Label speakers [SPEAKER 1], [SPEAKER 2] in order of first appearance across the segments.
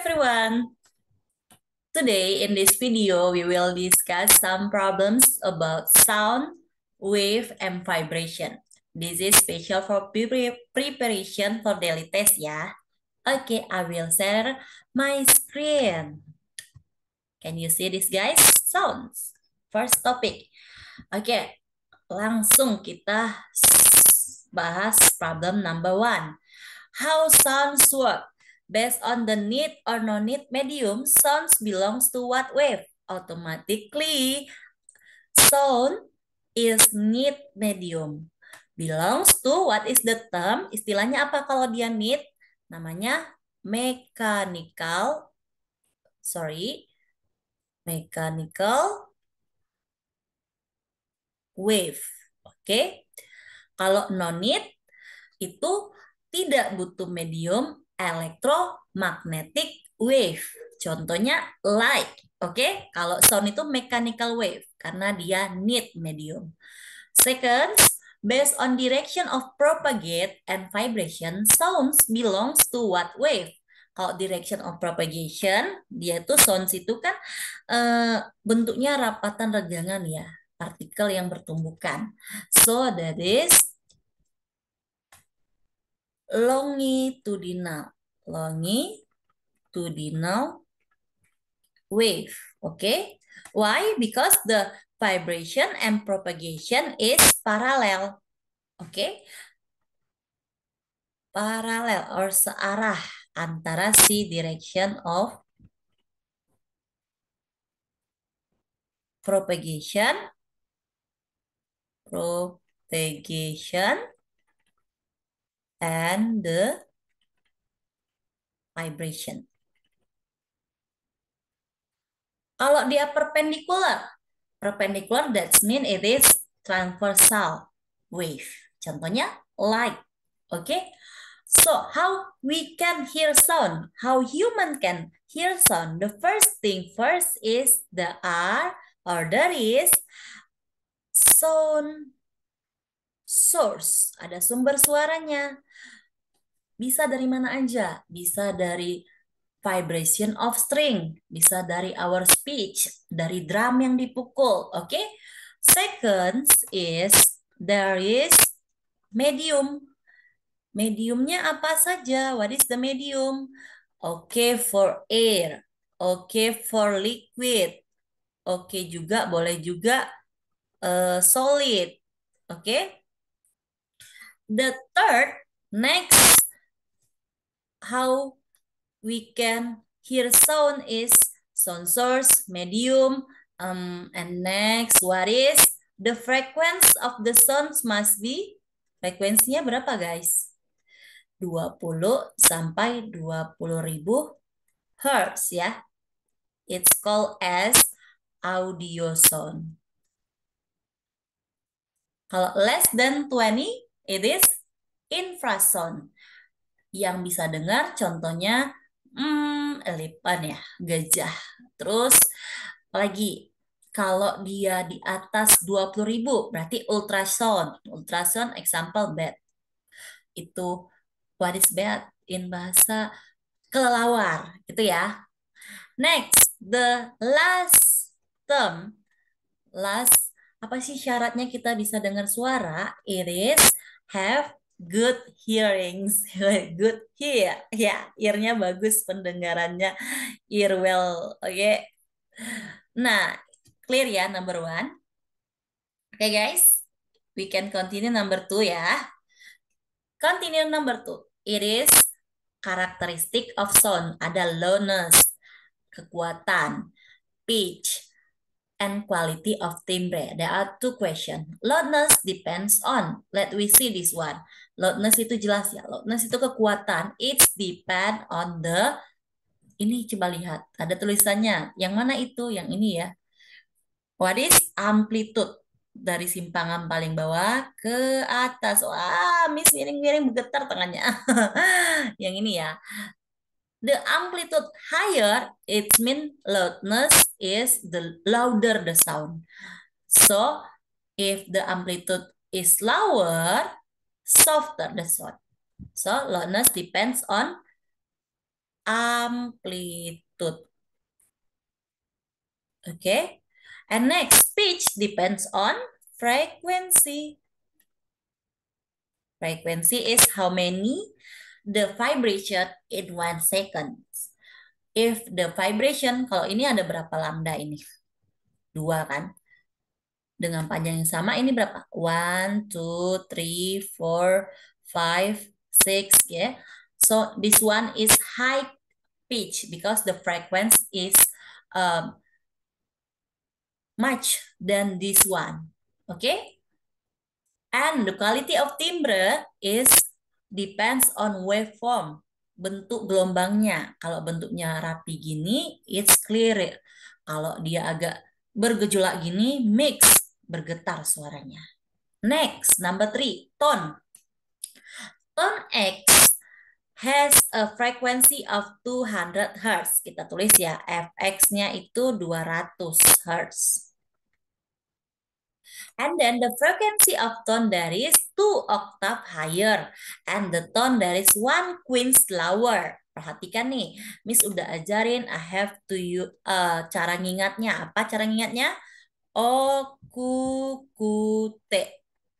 [SPEAKER 1] everyone. Today in this video, we will discuss some problems about sound, wave, and vibration. This is special for preparation for daily test ya. Okay, I will share my screen. Can you see this guys? Sounds. First topic. Oke, langsung kita bahas problem number 1. How sounds work? Based on the need or no-need medium, sounds belongs to what wave? Automatically, sound is need medium. Belongs to what is the term? Istilahnya apa kalau dia need? Namanya mechanical wave. Oke. Kalau no-need itu tidak butuh medium electromagnetic wave. Contohnya light. Oke, kalau sound itu mechanical wave karena dia need medium. Second, based on direction of propagate and vibration, sounds belongs to what wave? Kalau direction of propagation, dia tuh sounds itu kan bentuknya rapatan regangan ya, partikel yang bertumbukan. So that is longitudinal wave. Okay, why? Because the vibration and propagation is parallel. Okay, parallel or searah antara si direction of propagation and the vibration. Kalau dia perpendicular that mean it is transversal wave. Contohnya light. Okay? So how we can hear sound? How human can hear sound? The first thing first is the R or there is sound source. Ada sumber suaranya. Bisa dari mana aja? Bisa dari vibration of string, bisa dari our speech, dari drum yang dipukul, oke? Okay? Second is there is medium. Mediumnya apa saja? What is the medium? Oke, for air. Oke, for liquid. Oke juga, boleh juga solid. Oke? The third, next, how we can hear sound is sound source, medium, and next, what is the frequency of the sounds must be? Frekuensinya berapa guys? 20 sampai 20.000 Hertz ya. It's called as audio sound. Kalau less than 20, it is infrasound. Yang bisa dengar contohnya elephant ya, gajah. Terus lagi kalau dia di atas 20.000 berarti ultrasound. Ultrasound example bat. Itu what is bat in bahasa kelelawar gitu ya. Next, the last term. Last, apa sih syaratnya kita bisa dengar suara? It is have good hearings. Good hear. Ya, ear-nya bagus, pendengarannya ear well. Oke. Nah, clear ya number 1. Oke guys, we can continue number 2 ya. Continue number 2. It is characteristic of sound. Ada loudness, kekuatan, pitch, and quality of timbre. There are 2 questions. Loudness depends on. Let we see this one. Loudness itu jelas ya. Loudness itu kekuatan. It's depend on the. Ini coba lihat. Ada tulisannya. Yang mana itu? Yang ini ya. What is amplitude? Dari simpangan paling bawah ke atas. Wah, Miss miring-miring bergetar tangannya. Yang ini ya. The amplitude higher, it means loudness is the louder the sound. So, if the amplitude is lower, softer the sound. So, loudness depends on amplitude. Okay. And next, pitch depends on frequency. Frequency is how many the vibration in 1 second. If the vibration, kalau ini ada berapa lambda ini? 2 kan? Dengan panjang yang sama, ini berapa? 1, 2, 3, 4, 5, 6, ya. So, this one is high pitch because the frequency is much than this one. Okay? And the quality of timbre is depends on waveform. Bentuk gelombangnya. Kalau bentuknya rapi gini, it's clear. Kalau dia agak bergejolak gini, mix, bergetar suaranya. Next, number 3, tone. Tone X has a frequency of 200 Hz. Kita tulis ya, Fx-nya itu 200 Hz. And then the frequency of tone that is 2 octave higher. And the tone that is 1 quints lower. Perhatikan nih, Miss udah ajarin I have to you cara ngingatnya. Apa cara ngingatnya? O, ku, te.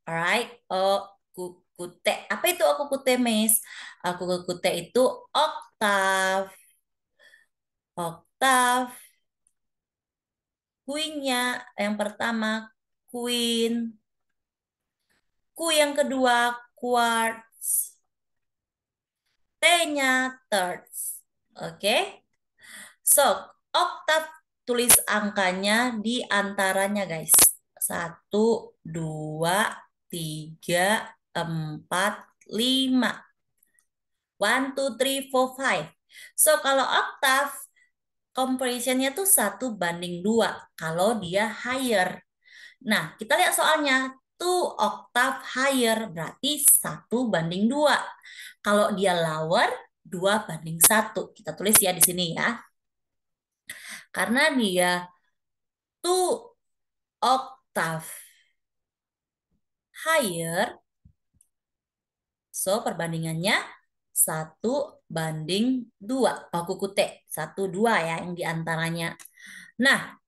[SPEAKER 1] Alright, o, ku, te. Apa itu o, ku, te, Miss? Ku, te itu oktav. Oktav. Queen-nya yang pertama, queen. Ku yang kedua, quarts. T-nya, thirds. Oke. So, oktav tulis angkanya di antaranya, guys. 1, 2, 3, 4, 5. 1, 2, 3, 4, 5. So, kalau oktav, comparison-nya tuh 1:2 kalau dia higher. Nah, kita lihat soalnya. 2 octave higher berarti 1:2. Kalau dia lower, 2:1. Kita tulis ya di sini ya. Karena dia 2 octave higher, so perbandingannya 1:2. Baku kute, 1, 2 ya yang diantaranya. Nah,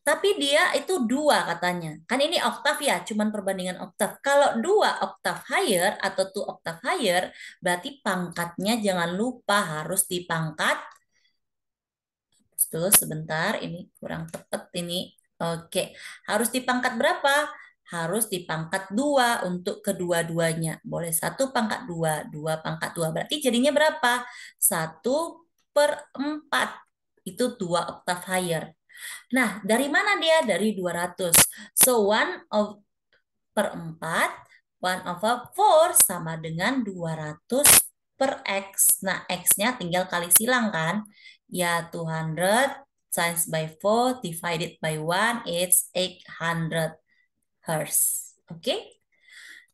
[SPEAKER 1] tapi dia itu 2 katanya. Kan ini oktav ya, cuman perbandingan oktav. Kalau 2 oktav higher atau 2 oktav higher, berarti pangkatnya jangan lupa harus dipangkat. Terus sebentar, ini kurang tepat ini. Oke, harus dipangkat berapa? Harus dipangkat 2 untuk kedua-duanya. Boleh 1 pangkat 2, 2 pangkat 2. Berarti jadinya berapa? 1/4. Itu 2 oktav higher. Nah, dari mana dia? Dari 200. So, 1/4, 1/4 sama dengan 200 per X. Nah, X-nya tinggal kali silang kan? Ya, 200 times by 4 divided by 1, it's 800 Hz. Oke?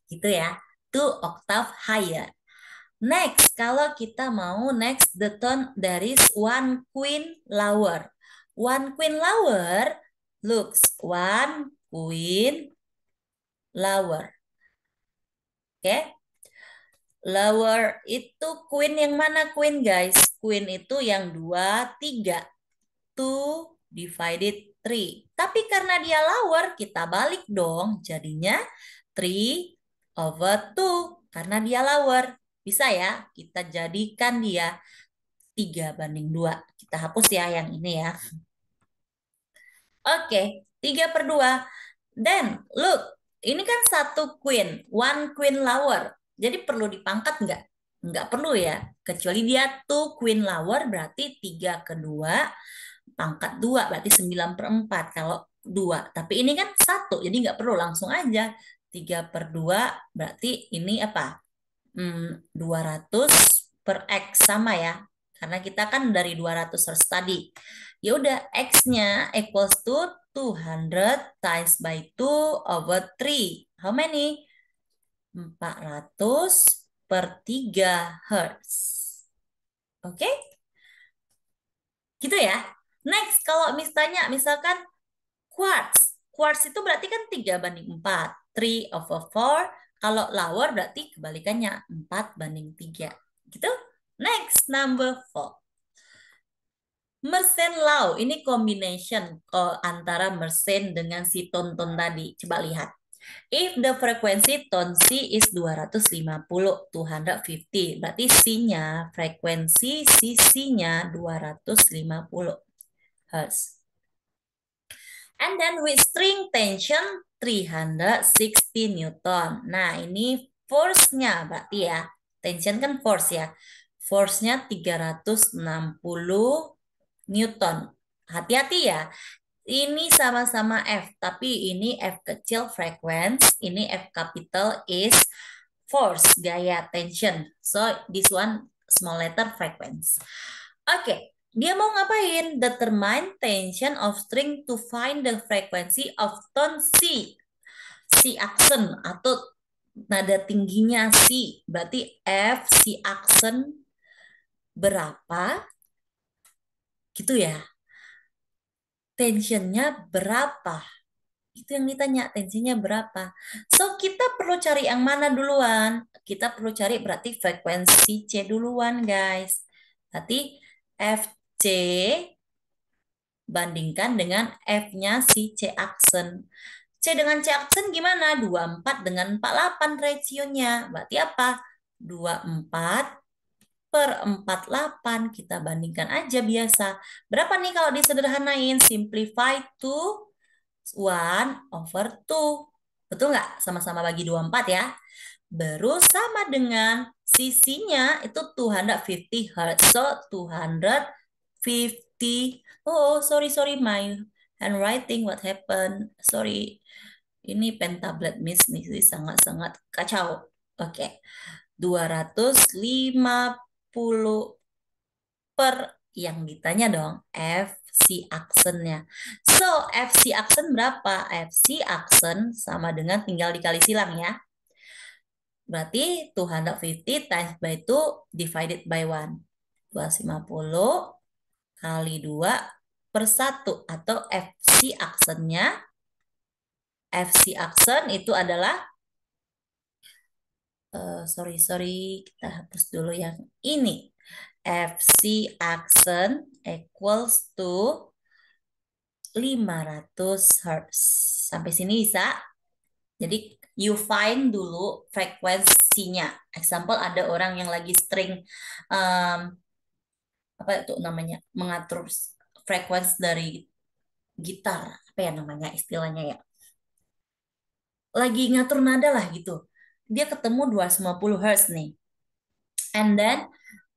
[SPEAKER 1] Gitu ya. 2 octave higher. Next, kalau kita mau next the tone there is 1 queen lower. 1 queen lower looks 1 queen lower. Oke. Lower itu queen yang mana queen guys? Queen itu yang 2, 3. 2 divided 3. Tapi karena dia lower, kita balik dong. Jadinya 3/2. Karena dia lower. Bisa ya, kita jadikan dia 3/2. Kita hapus ya yang ini ya. Oke, 3/2. Then, look. Ini kan 1 queen. 1 queen lower. Jadi perlu dipangkat nggak? Nggak perlu ya. Kecuali dia 2 queen lower berarti 3/2. Pangkat 2 berarti 9/4 kalau 2. Tapi ini kan 1. Jadi nggak perlu langsung aja. 3/2 berarti ini apa? 200 per X sama ya. Karena kita kan dari 200 Hz tadi. Ya udah, X-nya equals to 200 times by 2/3. How many? 400/3 Hz. Oke? Gitu ya. Next, kalau misalnya misalkan quartz. Quartz itu berarti kan 3/4. 3/4. Kalau lower berarti kebalikannya 4/3. Gitu. Next, number 4. Mersenne law, ini combination antara Mersenne dengan si ton-ton tadi. Coba lihat. If the frequency tone C is 250, 250. Berarti C-nya, frekuensi C-nya 250 Hz. And then with string tension 360 Newton. Nah, ini force-nya berarti ya. Tension kan force ya. Force-nya 360 Newton. Hati-hati ya. Ini sama-sama F, tapi ini F kecil frequency, ini F capital is force, gaya, tension. So, this one small letter frequency. Oke, dia mau ngapain? Determine tension of string to find the frequency of tone C. C accent atau nada tingginya C. Berarti F C accent berapa? Gitu ya. Tensionnya berapa? Itu yang ditanya, tensinya berapa. So, kita perlu cari yang mana duluan? Kita perlu cari berarti frekuensi C duluan, guys. Berarti FC bandingkan dengan F-nya si C aksen. C dengan C aksen gimana? 24 dengan 48 rationya. Berarti apa? 24 per 48. Kita bandingkan aja biasa. Berapa nih kalau disederhanain? Simplify to 1/2. Betul nggak? Sama-sama bagi 24 ya. Baru sama dengan sisinya itu 250 Hz. So, 250. Oh, sorry, my handwriting, what happened? Sorry. Ini pen tablet miss nih, sangat-sangat kacau. Oke. 250 per yang ditanya dong, FC aksennya. So, FC aksen berapa? FC aksen sama dengan tinggal dikali silang ya. Berarti 250 times by 2 divided by 1. 250 kali 2 per 1. Atau FC aksennya. FC aksen itu adalah, sorry, kita hapus dulu yang ini. FC aksen equals to 500 Hz. Sampai sini bisa? Jadi you find dulu frekuensinya. Example ada orang yang lagi string apa itu namanya? Mengatur frekuensi dari gitar. Apa ya namanya istilahnya ya? Lagi ngatur nada lah gitu. Dia ketemu 250 Hz nih. And then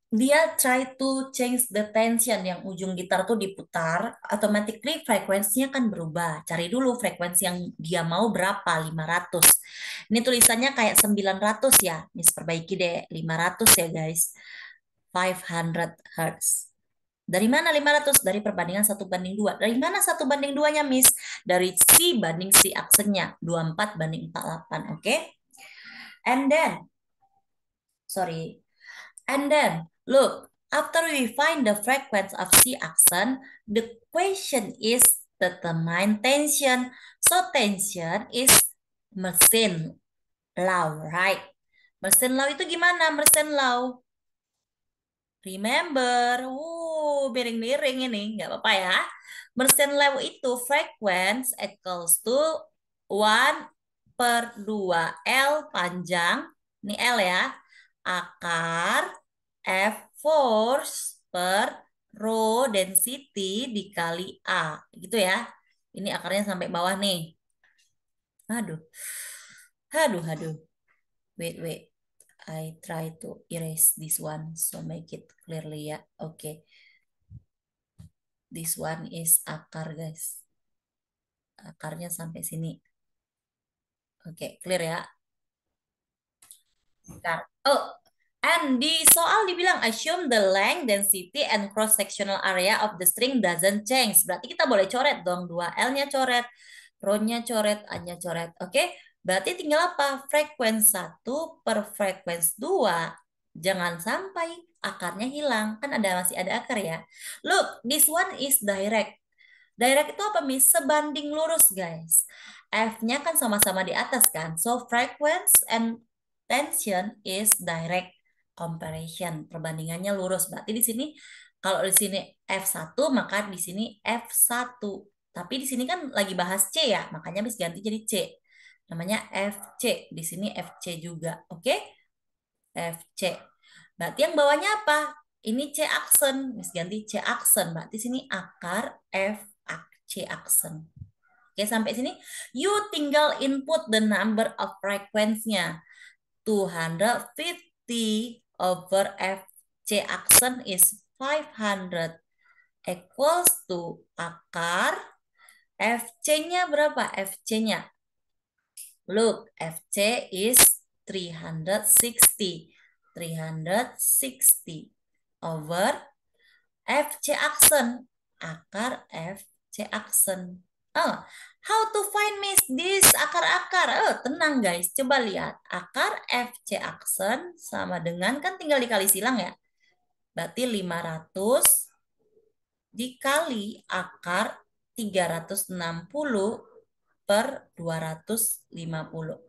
[SPEAKER 1] dia try to change the tension, yang ujung gitar tuh diputar, automatically frekuensinya kan berubah. Cari dulu frekuensi yang dia mau berapa, 500. Ini tulisannya kayak 900 ya, Miss perbaiki deh, 500 ya guys. 500 Hz. Dari mana 500? Dari perbandingan 1/2. Dari mana 1/2-nya, Miss? Dari C banding C aksennya, 24 banding 48, oke? And then, sorry, and then, look, after we find the frequency of C accent, the question is determine tension. So tension is Mersenne law, right? Mersenne law itu gimana? Mersenne law. Remember, miring-miring ini, nggak apa-apa ya. Mersenne law itu frequency equals to 1/2 L panjang, ini L ya, akar F force per rho density dikali A. Gitu ya. Ini akarnya sampai bawah nih. Aduh. Aduh. Wait. I try to erase this one so make it clearly ya. Oke. This one is akar, guys. Akarnya sampai sini. Oke, clear ya. Oh, and di soal dibilang assume the length, density, and cross-sectional area of the string doesn't change. Berarti kita boleh coret dong. 2L-nya coret, rho-nya coret, A-nya coret. Oke, berarti tinggal apa? Frekuensi 1 per frekuensi 2. Jangan sampai akarnya hilang. Kan masih ada akar ya. Look, this one is direct. Direct itu apa, Miss? Sebanding lurus, guys. F-nya kan sama-sama di atas kan. So, frequency and tension is direct comparison. Perbandingannya lurus. Berarti di sini Kalau di sini F1, maka di sini F1. Tapi di sini kan lagi bahas C ya, makanya habis ganti jadi C. Namanya FC. Di sini FC juga. Oke? FC. Berarti yang bawahnya apa? Ini C aksen. Mis ganti C aksen. Berarti sini akar F C aksen. Oke, sampai sini. You tinggal input the number of frequency-nya. 250 over F C aksen is 500 equals to akar FC-nya berapa? FC-nya. Look, FC is 360. 360 over FC aksen. Akar FC aksen. Oh, how to find miss this akar-akar? Oh, tenang guys. Coba lihat. Akar FC aksen sama dengan, kan tinggal dikali silang ya. Berarti 500 dikali akar 360 per 250.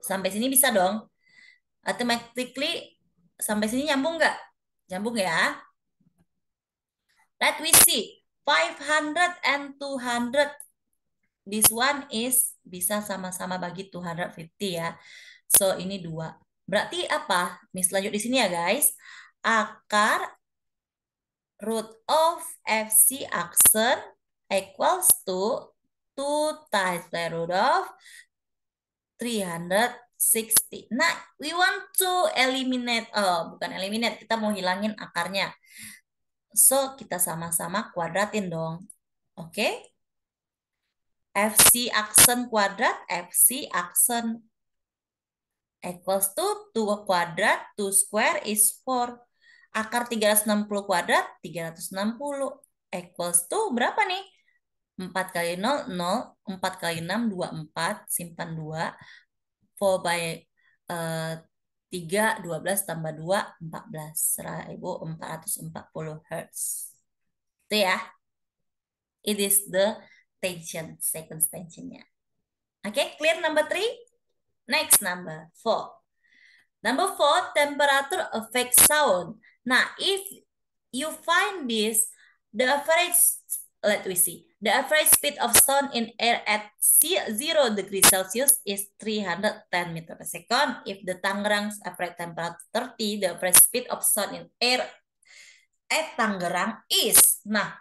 [SPEAKER 1] Sampai sini bisa dong? Automatically sampai sini nyambung nggak? Nyambung ya? Let we see. 500 and 200. This one is bisa sama-sama bagi 250 ya. So, ini 2. Berarti apa? Miss lanjut di sini ya guys. Akar root of FC aksen equals to 2 times the root of 360. Nah, we want to eliminate, bukan eliminate, kita mau hilangin akarnya. So, kita sama-sama kuadratin dong. Oke? FC aksen kuadrat, FC aksen equals to 2 kuadrat, 2 square is 4. Akar 360 kuadrat, 360 equals to berapa nih? 4 kali 0, 0. 4 kali 6, 24. Simpan 2. 4 by 3, 12 tambah 2, 14. 1440 Hertz. Itu ya. It is the tension, second tensionnya. Oke, clear number 3? Next number 4. Number 4, temperature affects sound. Nah, if you find this, the average, let me see, the average speed of sound in air at 0 degrees Celsius is 310 meter per second. If the Tangerang's average temperature 30, the average speed of sound in air at Tangerang is. Nah,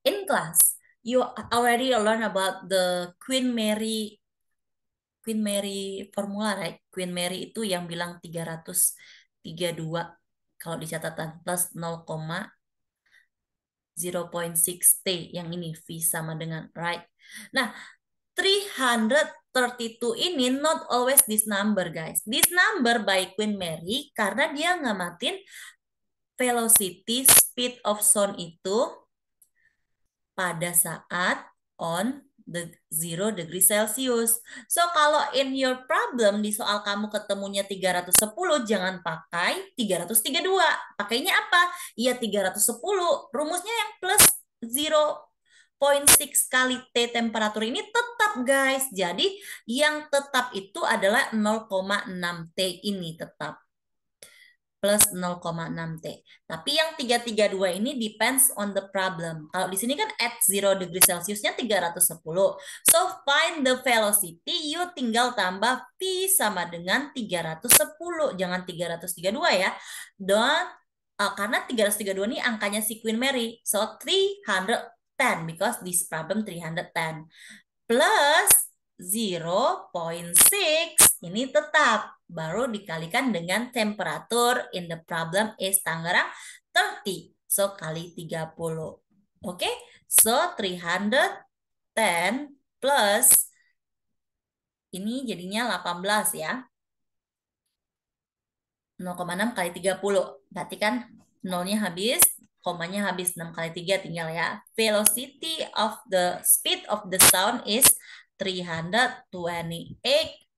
[SPEAKER 1] in class, you already learn about the Queen Mary formula, right? Queen Mary itu yang bilang 332 kalau di catatan plus 0,6T, yang ini V sama dengan, right? Nah, 332 ini not always this number, guys. This number by Queen Mary karena dia ngamatin velocity speed of sound itu pada saat on the 0 degree Celsius. So, kalau in your problem di soal kamu ketemunya 310, jangan pakai 332. Pakainya apa? Ya 310. Rumusnya yang plus 0,6 kali T temperatur ini tetap, guys. Jadi, yang tetap itu adalah 0,6 T ini tetap. Plus 0,6T. Tapi yang 332 ini depends on the problem. Kalau di sini kan at 0 degree Celsiusnya 310. So, find the velocity, you tinggal tambah V sama dengan 310. Jangan 332 ya. Karena 332 ini angkanya si Queen Mary. So, 310 because this problem 310. Plus 0,6 ini tetap. Baru dikalikan dengan temperatur in the problem is Tangerang 30. So, kali 30. Oke? So, 310 plus ini jadinya 18 ya. 0,6 kali 30. Berarti kan nolnya habis, komanya habis, 6 kali 3 tinggal ya. Velocity of the speed of the sound is 328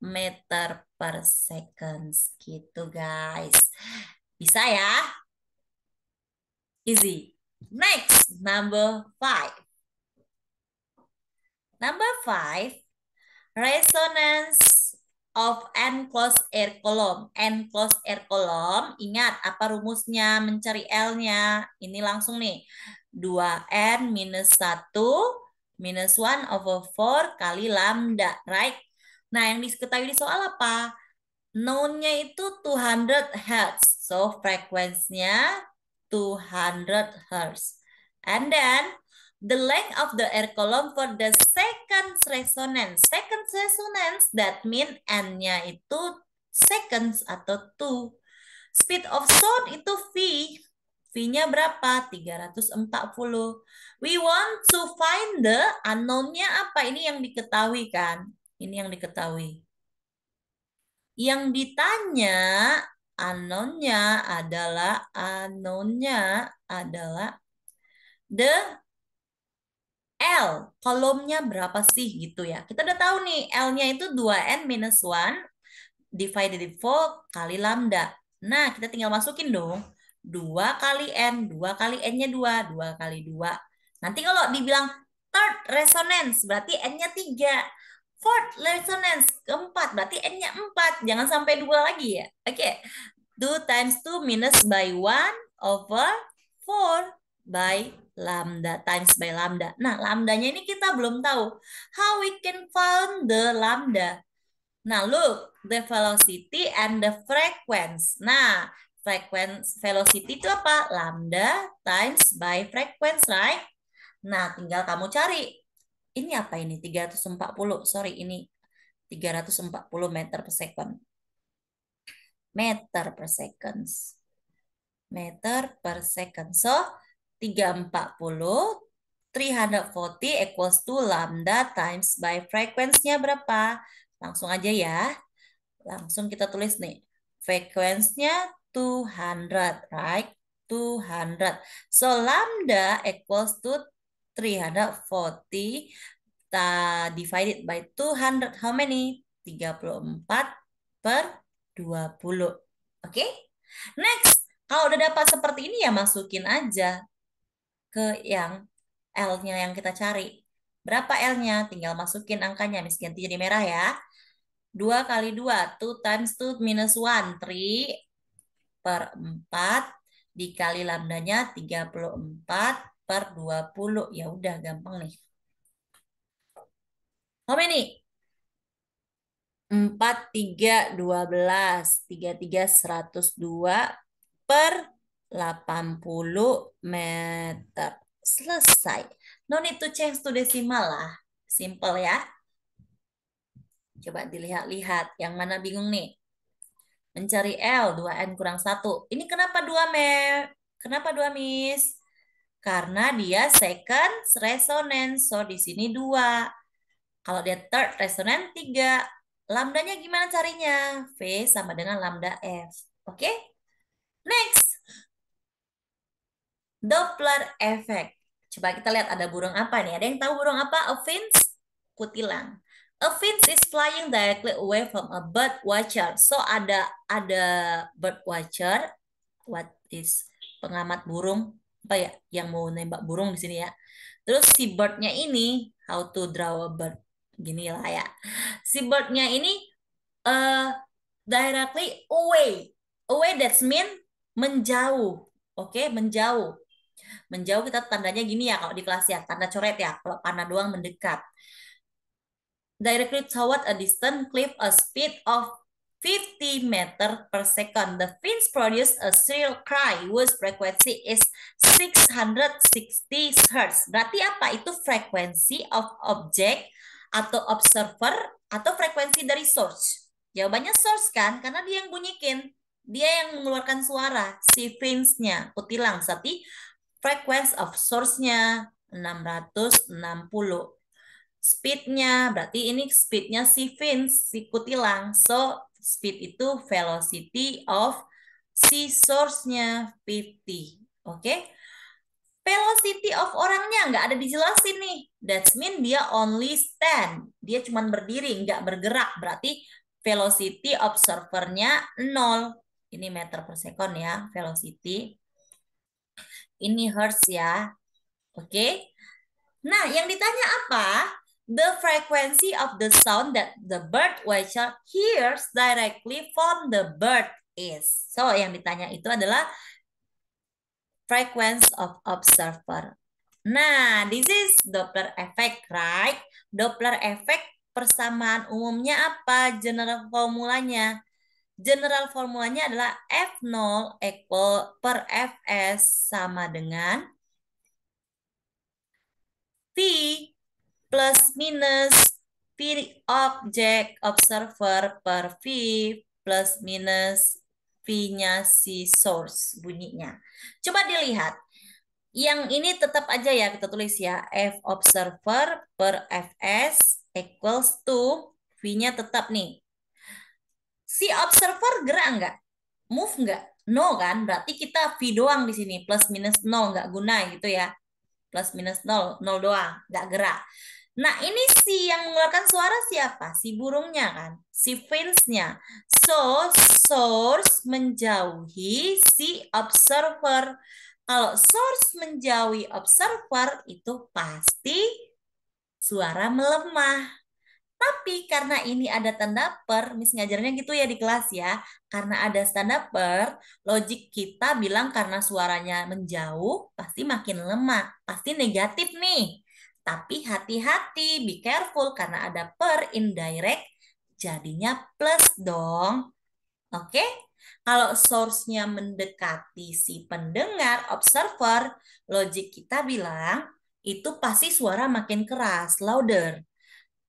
[SPEAKER 1] meter per second. Gitu guys. Bisa ya? Easy. Next, number 5. Number 5, resonance of enclosed air column. Enclosed air column, ingat apa rumusnya mencari L-nya. Ini langsung nih. 2N minus 1 minus 1/4 kali lambda, right? Nah, yang diketahui di soal apa? Known-nya itu 200 Hz. So, frekuensinya 200 Hz. And then, the length of the air column for the second resonance. Second resonance, that mean N-nya itu seconds atau 2. Speed of sound itu V. V-nya berapa? 340. We want to find the unknown-nya apa? Ini yang diketahui kan? Ini yang diketahui. Yang ditanya unknown-nya adalah the L. Kolomnya berapa sih gitu ya. Kita udah tahu nih L-nya itu 2N minus 1 divided by 4 kali lambda. Nah, kita tinggal masukin dong. 2 kali N, 2 kali N-nya 2, 2 kali 2. Nanti kalau dibilang third resonance, berarti N-nya 3. Fourth resonance, keempat, berarti N-nya 4. Jangan sampai 2 lagi ya. Oke, 2 times 2 minus by 1/4 by lambda times by lambda. Nah, lambdanya ini kita belum tahu. How we can find the lambda? Nah, look, the velocity and the frequency. Nah, frequency velocity itu apa? Lambda times by frequency, right? Nah, tinggal kamu cari. Ini apa ini? 340. Sorry, ini 340 meter per second. Meter per second. Meter per second. So, 340 340 equals to lambda times by frekuensinya berapa? Langsung aja ya. Langsung kita tulis nih. Frekuensinya 200, right? 200. So, lambda equals to 340 divided by 200. How many? 34 per 20. Oke? Next. Kalau udah dapat seperti ini ya masukin aja ke yang L-nya yang kita cari. Berapa L-nya? Tinggal masukin angkanya. Miss ganti jadi merah ya. 2 kali 2, 2 times 2 minus 1, 3 per 4 dikali lambdanya 34 per 20. Ya udah gampang nih. How many? 4, 3, 12. 3, 3, 102 per 80 meter. Selesai. No need to change to decimal lah. Simple ya. Coba dilihat-lihat. Yang mana bingung nih? Mencari L, 2N kurang 1. Ini kenapa 2, Kenapa 2, Miss? Karena dia second resonance. So, di sini 2. Kalau dia third resonance, 3. Lambdanya gimana carinya? V sama dengan lambda F. Oke? Next. Doppler effect. Coba kita lihat ada burung apa nih. Ada yang tahu burung apa? A finch? Kutilang. A finch is flying directly away from a bird watcher. So ada bird watcher. What is pengamat burung? Apa ya? Yang mau nembak burung di sini ya. Terus si birdnya ini, how to draw a bird. Gini lah ya. Si birdnya ini directly away. Away that's mean menjauh. Oke, menjauh. Menjauh kita tandanya gini ya kalau di kelas ya, tanda coret ya. Kalau panah doang mendekat. Directly toward a distant cliff a speed of 50 meter per second. The fins produce a shrill cry whose frequency is 660 Hz. Berarti apa? Itu frekuensi of object atau observer atau frekuensi dari source. Jawabannya source kan? Karena dia yang bunyikin. Dia yang mengeluarkan suara. Si fins-nya, kutilang. Tapi frequency of source-nya 660. Speed-nya, berarti ini speed-nya si fins, si kutilang. So, speed itu velocity of si source-nya 50. Oke? Velocity of orangnya nggak ada dijelasin nih. That mean dia only stand. Dia cuma berdiri, nggak bergerak. Berarti velocity observernya 0. Ini meter per second ya, velocity. Ini hertz ya. Oke? Nah, yang ditanya apa? The frequency of the sound that the bird watcher hears directly from the bird is. So, yang ditanya itu adalah frequency of observer. Nah, this is Doppler effect, right? Doppler effect persamaan umumnya apa? General formulanya. General formulanya adalah F0 equal per Fs sama dengan V plus minus V object observer per V plus minus V-nya si source bunyinya. Coba dilihat. Yang ini tetap aja ya kita tulis ya. F observer per Fs equals to V-nya tetap nih. Si observer gerak nggak? Move nggak? No kan? Berarti kita V doang di sini. Plus minus 0 nggak guna gitu ya. Plus minus 0, 0 doang. Nggak gerak. Nah ini si yang mengeluarkan suara siapa? Si burungnya kan? Si fins-nya. So, source menjauhi si observer. Kalau source menjauhi observer itu pasti suara melemah. Tapi karena ini ada tanda per, Miss ngajarnya gitu ya di kelas ya. Karena ada tanda per, logik kita bilang karena suaranya menjauh, pasti makin lemah. Pasti negatif nih. Tapi hati-hati, be careful karena ada per indirect, jadinya plus dong. Oke? Kalau source-nya mendekati si pendengar, observer, logik kita bilang itu pasti suara makin keras, louder.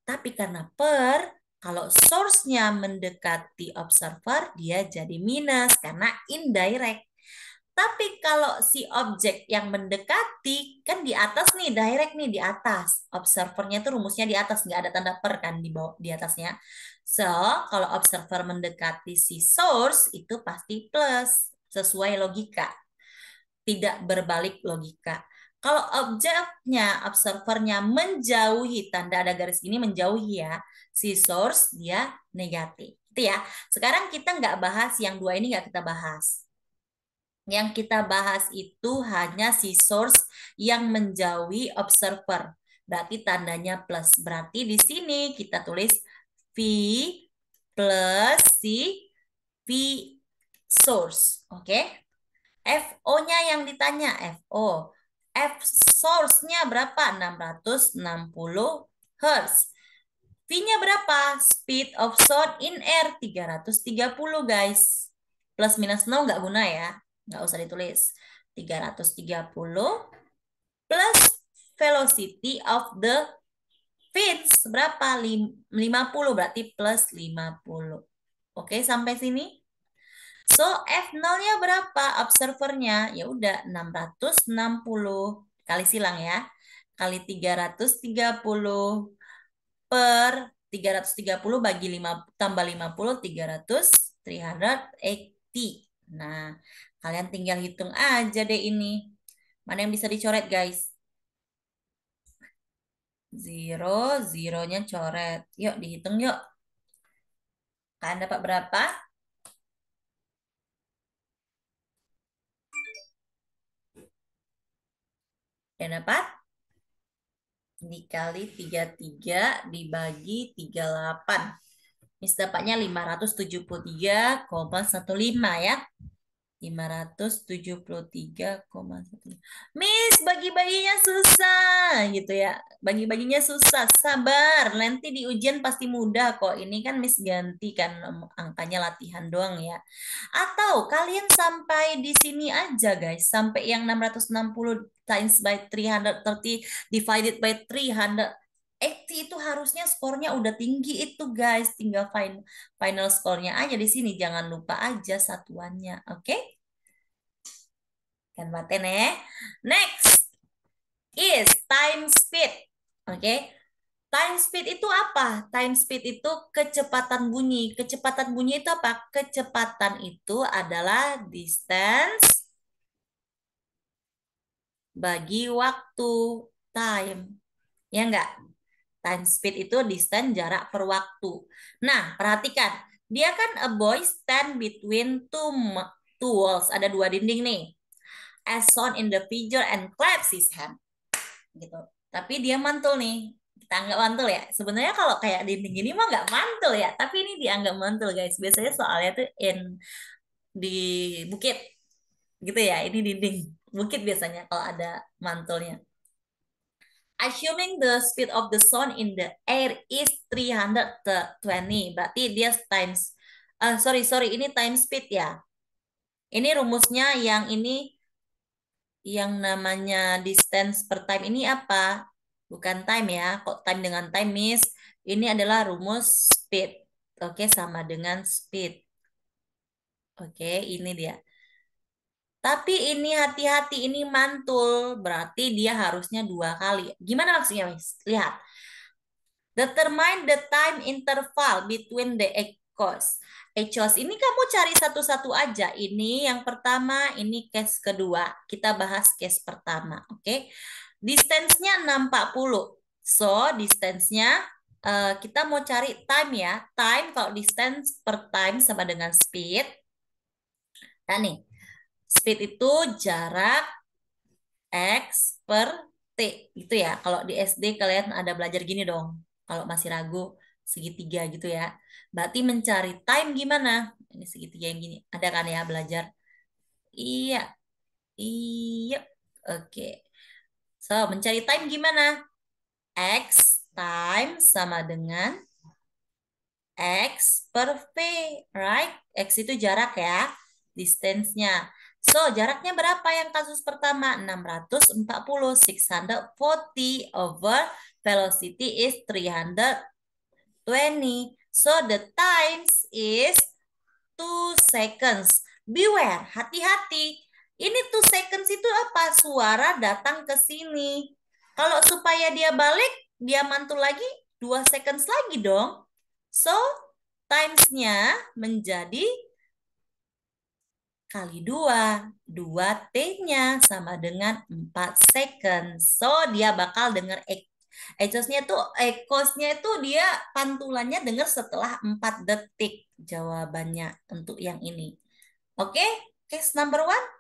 [SPEAKER 1] Tapi karena per, kalau source-nya mendekati observer, dia jadi minus karena indirect. Tapi kalau si objek yang mendekati, kan di atas nih, direct nih di atas. Observernya tuh rumusnya di atas, nggak ada tanda per kan di bawah, di atasnya. So, kalau observer mendekati si source, itu pasti plus, sesuai logika. Tidak berbalik logika. Kalau objeknya, observernya menjauhi, tanda ada garis gini menjauhi ya, si source dia negatif. Itu ya. Sekarang kita nggak bahas yang dua ini nggak kita bahas. Yang kita bahas itu hanya si source yang menjauhi observer. Berarti tandanya plus. Berarti di sini kita tulis V plus si V source. Oke? FO-nya yang ditanya, FO. F source-nya berapa? 660 Hz. V-nya berapa? Speed of sound in air 330 guys. Plus minus 0 nggak guna ya. Nggak usah ditulis. 330 plus velocity of the fins berapa? 50 berarti plus 50. Oke, sampai sini? So, F0-nya berapa? Observernya, ya udah 660 kali silang ya. Kali 330 per 330 bagi 5 tambah 50 300 380. Nah, kalian tinggal hitung aja deh ini. Mana yang bisa dicoret, guys? Zero, zeronya coret. Yuk, dihitung yuk. Kalian dapat berapa? Dan dapat dikali 33 dibagi 38. Miss dapatnya 573,15 ya. 573,15. Miss, bagi-baginya susah gitu ya. Bagi-baginya susah. Sabar, nanti di ujian pasti mudah kok. Ini kan Miss ganti kan angkanya latihan doang ya. Atau kalian sampai di sini aja guys, sampai yang 660 times by 330 divided by 300 80 itu harusnya skornya udah tinggi itu guys. Tinggal final skornya aja di sini. Jangan lupa aja satuannya. Oke? Kan baten ya. Next is time speed. Oke? Time speed itu apa? Time speed itu kecepatan bunyi. Kecepatan bunyi itu apa? Kecepatan itu adalah distance bagi waktu. Time. Ya enggak? Time speed itu distance jarak per waktu. Nah, perhatikan. Dia kan a boy stand between two walls. Ada dua dinding nih. As shown in the figure and claps his hand. Gitu. Tapi dia mantul nih. Kita anggap mantul ya. Sebenarnya kalau kayak dinding ini mah nggak mantul ya, tapi ini dianggap mantul guys. Biasanya soalnya tuh di bukit gitu ya. Ini dinding bukit biasanya kalau ada mantulnya. Assuming the speed of the sound in the air is 320, berarti dia times, sorry, ini time speed ya. Ini rumusnya yang ini, yang namanya distance per time ini apa? Bukan time ya. Kok time dengan time, Miss? Ini adalah rumus speed. Oke, sama dengan speed. Oke, ini dia. Tapi ini hati-hati, ini mantul. Berarti dia harusnya 2 kali. Gimana maksudnya, Miss? Lihat. Determine the time interval between the echoes. Echoes ini kamu cari satu-satu aja. Ini yang pertama, ini case kedua. Kita bahas case pertama, oke? Distance-nya 640. So, distance-nya kita mau cari time ya. Time kalau distance per time sama dengan speed. Nah nih, speed itu jarak X per T gitu ya. Kalau di SD kalian ada belajar gini dong. Kalau masih ragu, segitiga gitu ya. Berarti mencari time gimana? Ini segitiga yang gini. Ada kan ya belajar? Iya, iya. Oke. So, mencari time gimana? X time sama dengan X per V, right? X itu jarak ya, distance-nya. So, jaraknya berapa yang kasus pertama? 640, 640 over velocity is 320. So, the times is 2 seconds. Beware, hati-hati. Ini 2 seconds itu apa? Suara datang ke sini. Kalau supaya dia balik, dia mantul lagi, 2 seconds lagi dong. So, times-nya menjadi kali 2. 2T-nya sama dengan 4 second. So, dia bakal dengar ekosnya itu dia pantulannya dengar setelah 4 detik. Jawabannya untuk yang ini. Oke, case number one.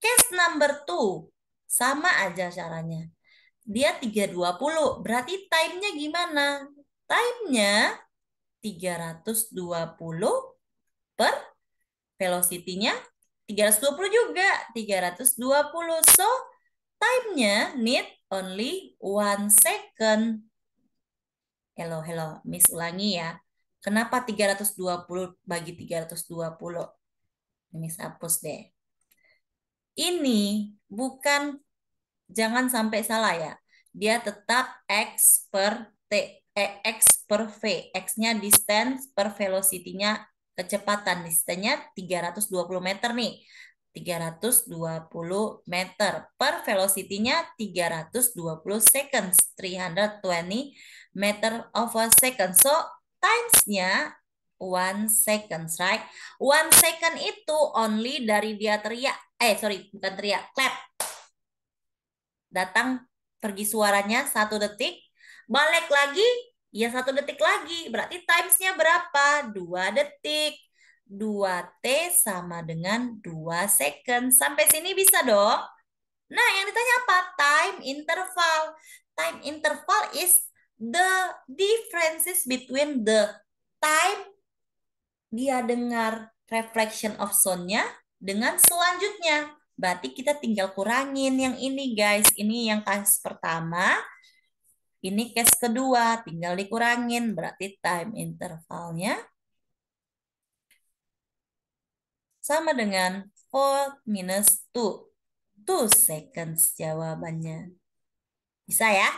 [SPEAKER 1] Case number two. Sama aja caranya. Dia 320. Berarti time-nya gimana? Time-nya 320 per velocity-nya 320 juga. 320. So, time-nya need only 1 second. Hello, hello. Miss ulangi ya. Kenapa 320 bagi 320? Miss hapus deh. Ini bukan, jangan sampai salah ya. Dia tetap X per T, X per V. X-nya distance per velocity-nya kecepatan. Distance-nya 320 meter nih. 320 meter per velocity-nya 320 seconds. 320 meter of a second. So, times-nya 1 seconds, right? 1 second itu only dari dia teriak. Sorry, bukan teriak, clap. Datang pergi suaranya 1 detik, balik lagi ya 1 detik lagi. Berarti timesnya berapa? 2 detik. 2T sama dengan 2 second. Sampai sini bisa dong? Nah, yang ditanya apa? Time interval. Time interval is the differences between the time dia dengar reflection of sound-nya dengan selanjutnya. Berarti kita tinggal kurangin yang ini guys. Ini yang case pertama. Ini case kedua. Tinggal dikurangin. Berarti time intervalnya sama dengan 4 minus 2. 2 seconds jawabannya. Bisa ya?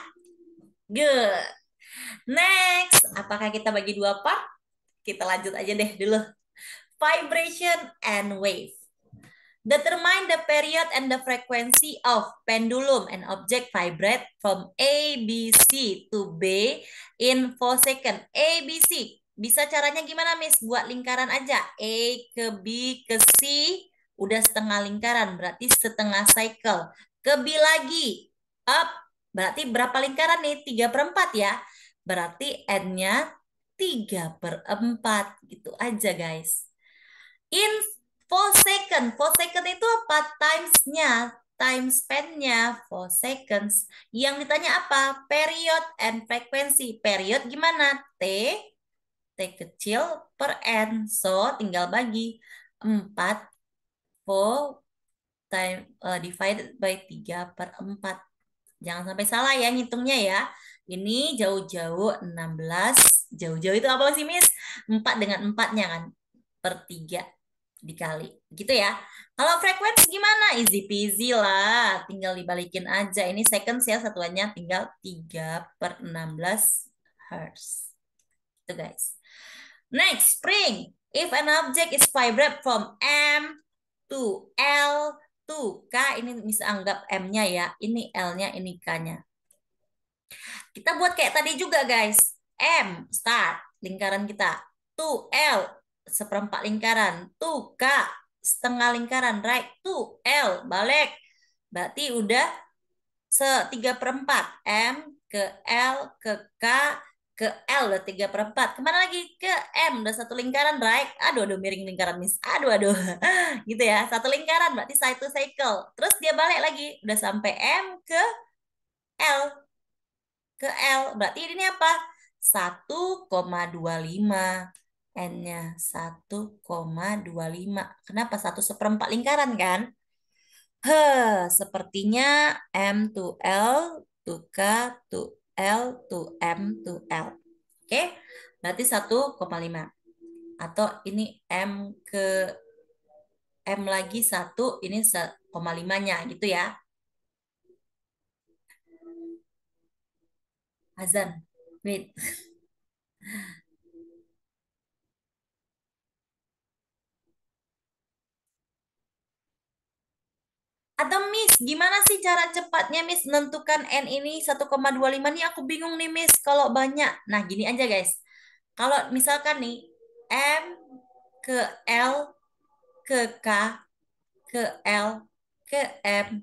[SPEAKER 1] Good. Next. Apakah kita bagi 2 part? Kita lanjut aja deh dulu. Vibration and wave. Determine the period and the frequency of pendulum and object vibrate from A, B, C to B in 4 seconds. A, B, C. Bisa caranya gimana, Miss? Buat lingkaran aja. A ke B ke C, udah setengah lingkaran. Berarti setengah cycle. Ke B lagi. Up. Berarti berapa lingkaran nih? 3/4 ya. Berarti N-nya 3/4. Gitu aja, guys. In 4 second. 4 second itu apa? Times-nya. time span-nya 4 seconds. Yang ditanya apa? Period and frequency. Period gimana? T kecil per N. So, tinggal bagi 4 4 divided by 3/4. Jangan sampai salah ya ngitungnya ya. Ini jauh-jauh 16. Jauh-jauh itu apa sih, Miss? 4 dengan 4-nya kan? Per 3 dikali. Gitu ya. Kalau frekuensi gimana? Easy peasy lah. Tinggal dibalikin aja. Ini seconds ya satuannya. Tinggal 3/16 Hertz. Itu guys. Next, spring. If an object is vibrate from M to L to K, ini bisa anggap M-nya ya. Ini L-nya, ini K-nya. Kita buat kayak tadi juga guys. M, start, lingkaran kita. To L, seperempat lingkaran. To K, setengah lingkaran. Right, to L, balik. Berarti udah se-3/4. M ke L ke K ke L udah 3/4. Kemana lagi? Ke M udah satu lingkaran, right? Aduh, miring lingkaran, Miss. Aduh. Gitu ya, satu lingkaran berarti satu cycle. Terus dia balik lagi, udah sampai M ke L. Ke L, berarti ini apa? 1,25. N-nya 1,25. Kenapa? 1/4 lingkaran kan? Sepertinya M to L to K to L to M to L. Oke, berarti 1,5. Atau ini M ke M lagi 1, ini 1,5-nya gitu ya. Azan, wait. Atau Miss, gimana sih cara cepatnya Miss menentukan N ini 1,25 nih? Aku bingung nih Miss kalau banyak. Nah gini aja guys. Kalau misalkan nih M ke L ke K ke L ke M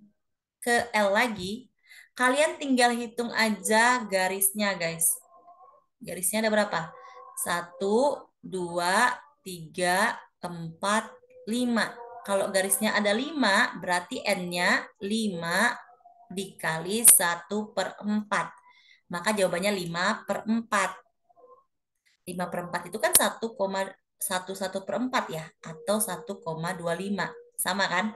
[SPEAKER 1] ke L lagi, kalian tinggal hitung aja garisnya guys. Garisnya ada berapa? 1, 2, 3, 4, 5. Kalau garisnya ada 5, berarti N-nya 5 dikali 1/4. Maka jawabannya 5/4. 5/4 itu kan 1,11/4 ya, atau 1,25. Sama kan?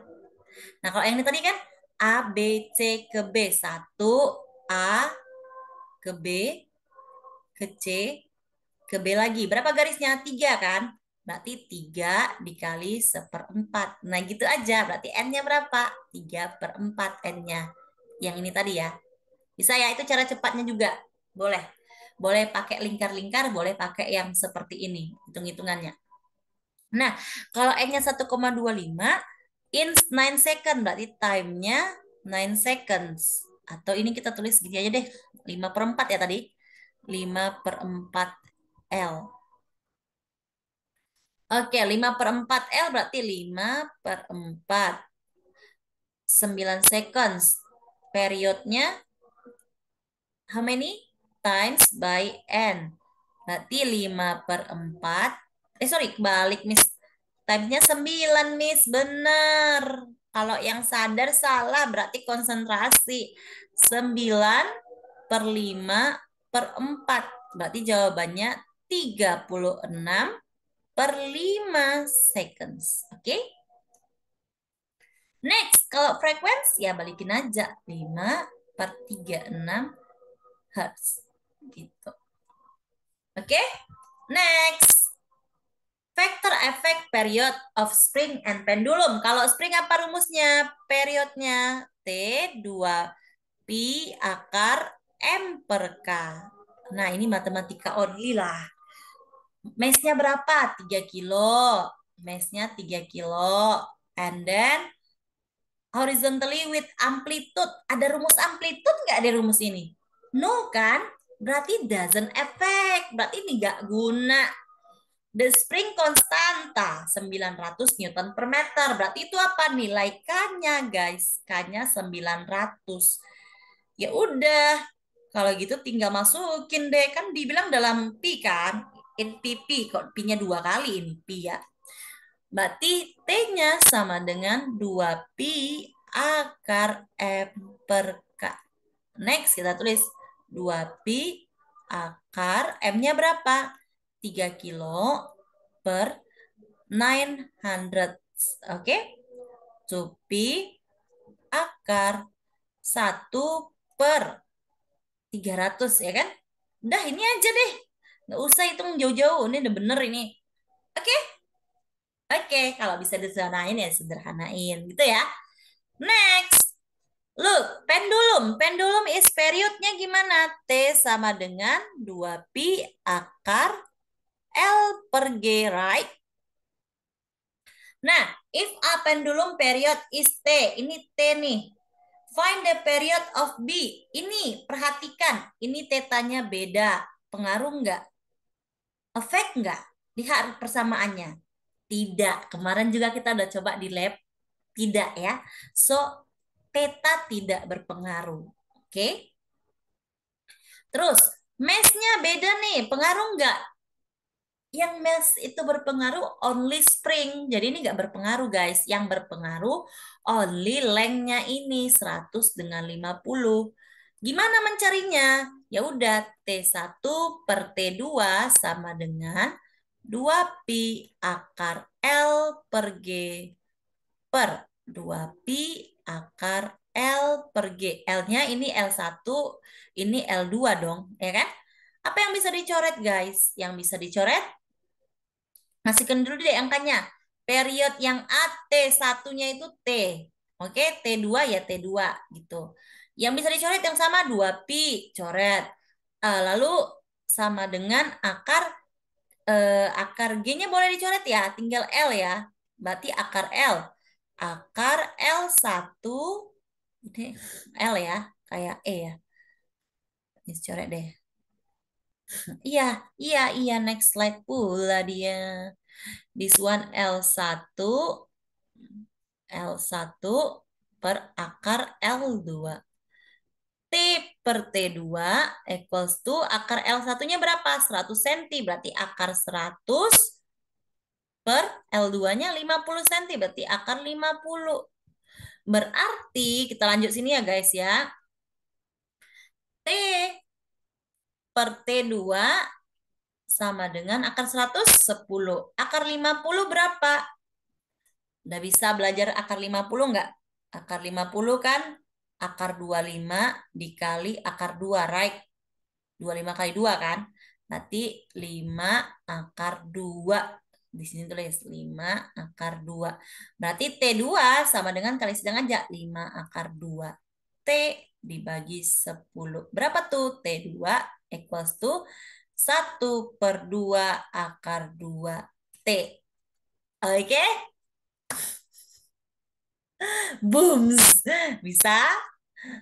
[SPEAKER 1] Nah, kalau yang ini tadi kan A, B, C ke B. 1, A ke B, ke C, ke B lagi. Berapa garisnya? 3 kan? Berarti 3 dikali 1/4. Nah gitu aja. Berarti N-nya berapa? 3/4 N-nya. Yang ini tadi ya. Bisa ya, itu cara cepatnya juga. Boleh. Boleh pakai lingkar-lingkar, boleh pakai yang seperti ini. Hitung-hitungannya. Nah, kalau N-nya 1,25 in 9 second. Berarti time-nya 9 seconds. Atau ini kita tulis gini aja deh. 5/4 ya tadi. 5/4 L. Oke, 5/4 L berarti 5/4. 9 seconds. Periodnya how many times by N? Berarti 5/4. Sorry, kebalik, Miss. Timesnya 9, Miss. Benar. Kalau yang sadar salah, berarti konsentrasi. 9/5/4. Berarti jawabannya 36/5 seconds. Oke? Next, kalau frekuensi ya balikin aja. 5/36 Hertz. Gitu. Oke? Next. Factor effect period of spring and pendulum. Kalau spring apa rumusnya? Periodnya T2 pi akar M per K. Nah, ini matematika only lah. Mass-nya berapa? 3 kilo. Mass-nya 3 kilo. And then horizontally with amplitude. Ada rumus amplitude nggak di rumus ini? No kan? Berarti doesn't affect. Berarti ini nggak guna. The spring konstanta 900 Newton per meter. Berarti itu apa nilai K-nya guys? K-nya 900. Ya udah. Kalau gitu tinggal masukin deh. Kan dibilang dalam pi kan? In pp. Kok pi-nya 2 kali ini pi ya. Berarti T-nya sama dengan 2 pi akar M per K. Next, kita tulis 2pi akar M-nya berapa? 3 kilo per 900. Oke? 2pi akar 1 per 300 ya kan? Udah ini aja deh. Nggak usah hitung jauh-jauh. Ini udah bener ini. Oke? Oke, kalau bisa disederhanain ya sederhanain gitu ya. Next. Look, pendulum. Pendulum is periodnya gimana? T sama dengan 2pi akar L per G, right? Nah, if a pendulum period is T, ini T nih. Find the period of B. Ini, perhatikan. Ini tetanya beda. Pengaruh nggak? Efek nggak? Lihat persamaannya. Tidak. Kemarin juga kita udah coba di lab. Tidak ya. So, theta tidak berpengaruh. Oke? Terus, mass-nya beda nih. Pengaruh nggak? Yang mass itu berpengaruh only spring. Jadi ini nggak berpengaruh guys. Yang berpengaruh only length-nya ini 100 dengan 50. Gimana mencarinya? Ya udah T1 per T2 sama dengan 2pi akar L per G per 2pi akar L per G. L-nya ini L1, ini L2 dong, ya kan? Apa yang bisa dicoret guys? Yang bisa dicoret masihkan dulu deh angkanya. Period yang A, T1-nya itu T. Oke, T2 ya T2 gitu. Yang bisa dicoret yang sama 2pi, coret. Lalu sama dengan akar G-nya boleh dicoret ya, tinggal L ya. Berarti akar L. Akar L1, ini L ya, kayak E ya. Ini coret deh. Iya, iya, iya, next slide pula dia. This one L1 per akar L2. T per T2 equals to akar L1-nya berapa? 100 cm. Berarti akar 100 per L2-nya 50 cm. Berarti akar 50. Berarti kita lanjut sini ya guys ya. T per T2 sama dengan akar 100, 10. Akar 50 berapa? Udah bisa belajar akar 50 nggak? Akar 50 kan akar 25 dikali akar 2, right? 25 kali 2 kan? Berarti 5 akar 2. Di sini tulis 5 akar 2. Berarti T2 sama dengan kali sedang aja. 5 akar 2. T dibagi 10. Berapa tuh? T2 equals to 1 per 2 akar 2 T. Oke? Booms. Bisa?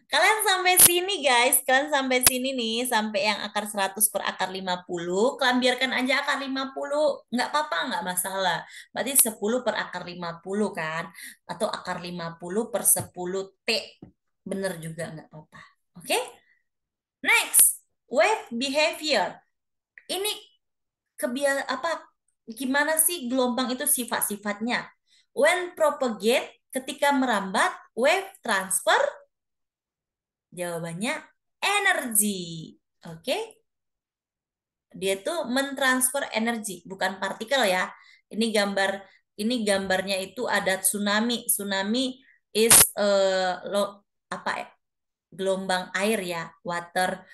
[SPEAKER 1] Kalian sampai sini guys. Kalian sampai sini nih. Sampai yang akar 100 per akar 50. Kalian biarkan aja akar 50. Nggak apa-apa, nggak masalah. Berarti 10 per akar 50 kan. Atau akar 50 per 10 T. Bener juga nggak apa-apa. Oke? Next. Wave behavior. Ini apa gimana sih gelombang itu sifat-sifatnya? When propagate, ketika merambat, wave transfer, jawabannya energi. Oke? Dia tuh mentransfer energi, bukan partikel ya. Ini gambarnya itu ada tsunami. Tsunami is apa ya? Gelombang air ya, water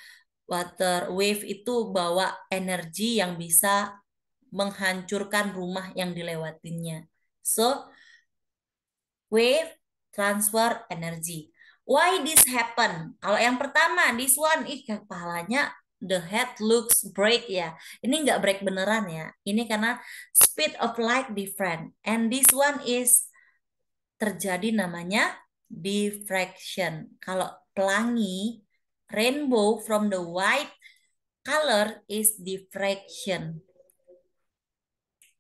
[SPEAKER 1] wave itu bawa energi yang bisa menghancurkan rumah yang dilewatinya. So, wave transfer energy. Why this happen? Kalau yang pertama, this one, kepalanya the head looks break ya. Ini nggak break beneran ya. Ini karena speed of light different. And this one is terjadi namanya diffraction. Kalau pelangi, rainbow from the white color is diffraction.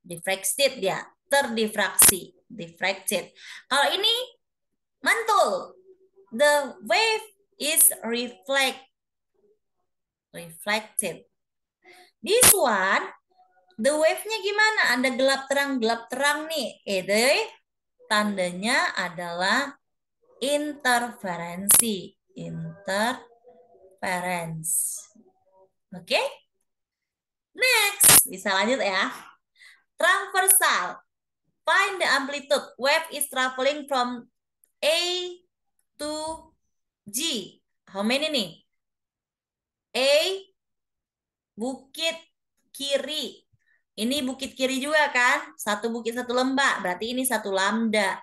[SPEAKER 1] Diffracted ya, terdifraksi, diffracted. Kalau ini mantul, the wave is reflected. This one, the wave-nya gimana? Ada gelap terang nih. Tandanya adalah Interferensi. Interference. Oke? Next. Bisa lanjut ya. Transversal. Find the amplitude. Wave is traveling from A to G. How many nih? A, bukit kiri. Ini bukit kiri juga kan? Satu bukit satu lembah. Berarti ini satu lambda.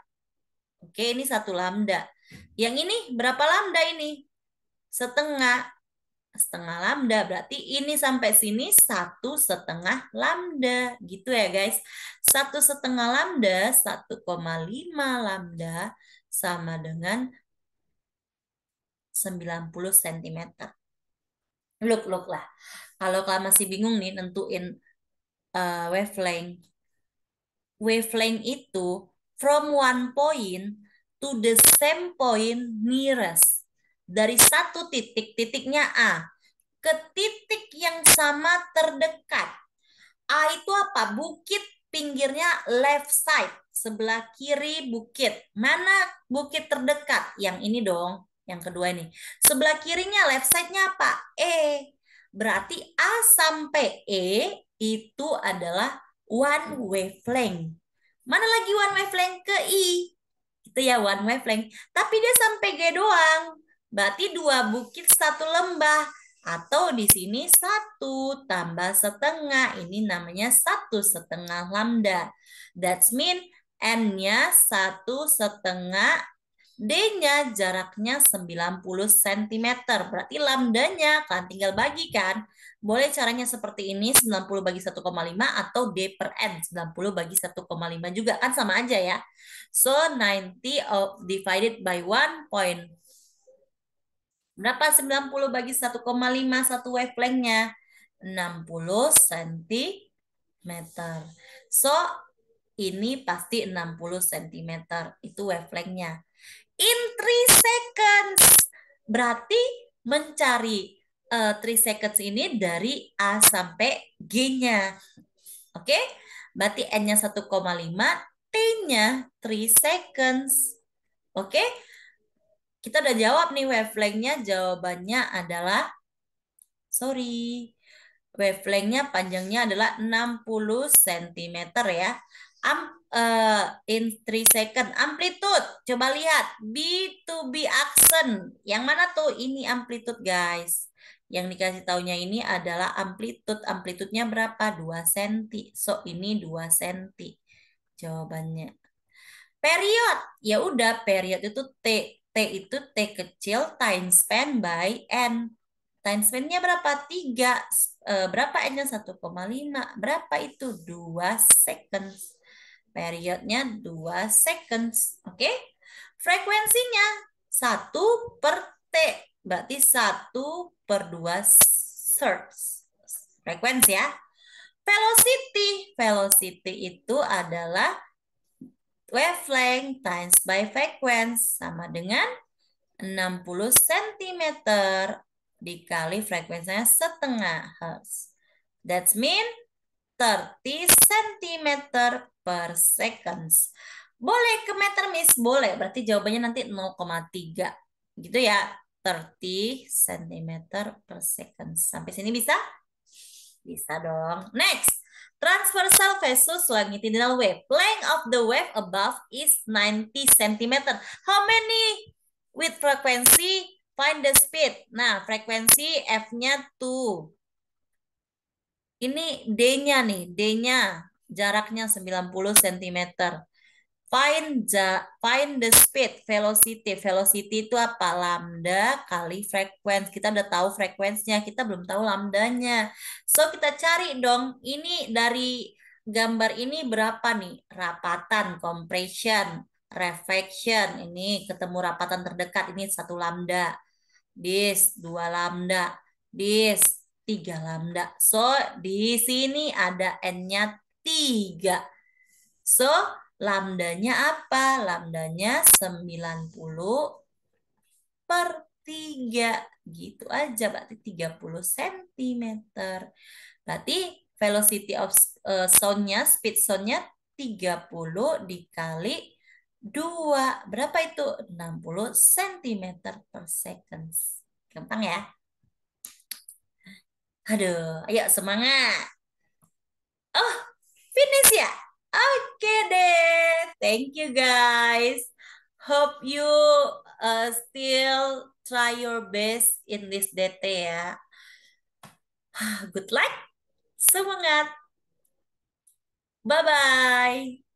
[SPEAKER 1] Oke, ini satu lambda. Yang ini berapa lambda ini? Setengah. Setengah lambda. Berarti ini sampai sini 1,5 lambda. Gitu ya guys. 1,5 lambda, 1,5 lambda sama dengan 90 cm. Look lah. Kalau kalian masih bingung nih nentuin wavelength. Wavelength itu from one point to the same point nearest. Dari satu titik, titiknya A, ke titik yang sama terdekat. A itu apa? Bukit pinggirnya left side, sebelah kiri bukit. Mana bukit terdekat? Yang ini dong, yang kedua ini. Sebelah kirinya left side-nya apa? E. Berarti A sampai E itu adalah one wavelength. Mana lagi one wavelength ke I? Itu ya one wavelength. Tapi dia sampai G doang. Berarti 2 bukit 1 lembah. Atau di sini 1 tambah setengah. Ini namanya 1,5 lambda. That's mean N-nya 1,5, D-nya jaraknya 90 cm. Berarti lambdanya kalian tinggal bagikan. Boleh caranya seperti ini, 90 bagi 1,5 atau D per N, 90 bagi 1,5 juga. Kan sama aja ya. So, 90 divided by 1 point. Berapa 90 bagi 1,5 satu wavelength-nya? 60 cm. So, ini pasti 60 cm. Itu wavelength-nya. In 3 seconds. Berarti mencari 3 seconds ini dari A sampai G-nya. Oke? Berarti N-nya 1,5, T-nya 3 seconds. Oke? Kita udah jawab nih wavelength-nya. Jawabannya adalah, sorry, wavelength-nya panjangnya adalah 60 cm ya. In 3 second. Amplitude. Coba lihat. B to B accent. Yang mana tuh? Ini amplitude guys. Yang dikasih taunya ini adalah amplitude. Amplitudenya berapa? 2 cm. So, ini 2 cm. Jawabannya. Period. Ya udah, period itu T. T itu T kecil times span by N. Time span-nya berapa? 3. Berapa N-nya? 1,5. Berapa itu? 2 seconds. Periodnya 2 seconds. Oke? Frekuensinya 1 per T. Berarti 1 per 2 hertz. Frekuensi ya. Velocity. Velocity itu adalah wavelength times by frequency. Sama dengan 60 cm dikali frekuensinya setengah hertz. That's mean 30 cm per seconds. Boleh ke meter, Miss? Boleh. Berarti jawabannya nanti 0,3. Gitu ya. 30 cm per seconds. Sampai sini bisa? Bisa dong. Next. Transversal versus longitudinal wave. Length of the wave above is 90 cm. How many with frequency? Find the speed. Nah, frekuensi F-nya 2. Ini D-nya nih, D-nya jaraknya 90 cm. Find the speed, velocity. Velocity itu apa? Lambda kali frekuensi. Kita udah tahu frekuensinya, kita belum tahu lambdanya. So, kita cari dong, ini dari gambar ini berapa nih? Rapatan, compression, reflection. Ini ketemu rapatan terdekat, ini 1 lambda. This 2 lambda. This 3 lambda. So, di sini ada N-nya 3. So, lambdanya apa? Lambdanya 90 per 3. Gitu aja, berarti 30 cm. Berarti velocity of sound-nya, speed sound-nya 30 dikali 2. Berapa itu? 60 cm per second. Gampang ya? Aduh, ayo semangat. Oh, finish ya? Oke deh. Thank you guys. Hope you still try your best in this DT ya. Good luck. Semangat. Bye-bye.